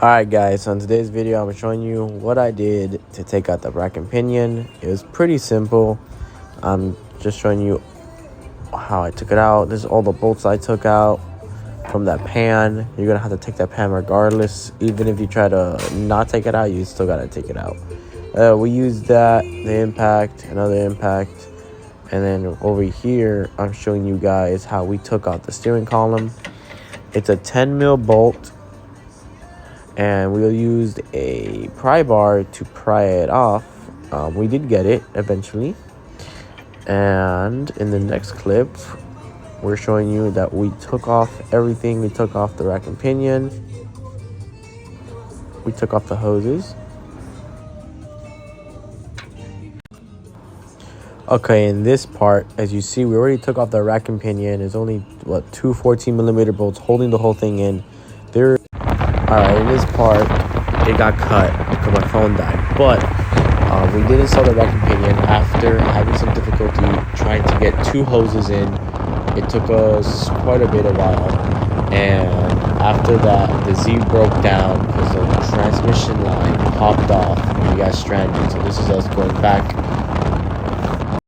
Alright guys, so in today's video I'm showing you what I did to take out the rack and pinion. It was pretty simple. I'm just showing you how I took it out. This is all the bolts I took out from that pan. You're gonna have to take that pan regardless. Even if you try to not take it out, you still gotta take it out. We used that, the impact, another impact, and then over here I'm showing you guys how we took out the steering column. It's a 10 mil bolt, and we used a pry bar to pry it off. We did get it eventually, and in the next clip we're showing you that we took off everything. We took off the rack and pinion, we took off the hoses. Okay, in this part, as you see, we already took off the rack and pinion. There's only two 14mm bolts holding the whole thing in there. Alright, in this part, it got cut because my phone died. But we did install the rack and pinion after having some difficulty trying to get two hoses in. It took us quite a bit of while. And after that, the Z broke down because the transmission line popped off and we got stranded. So this is us going back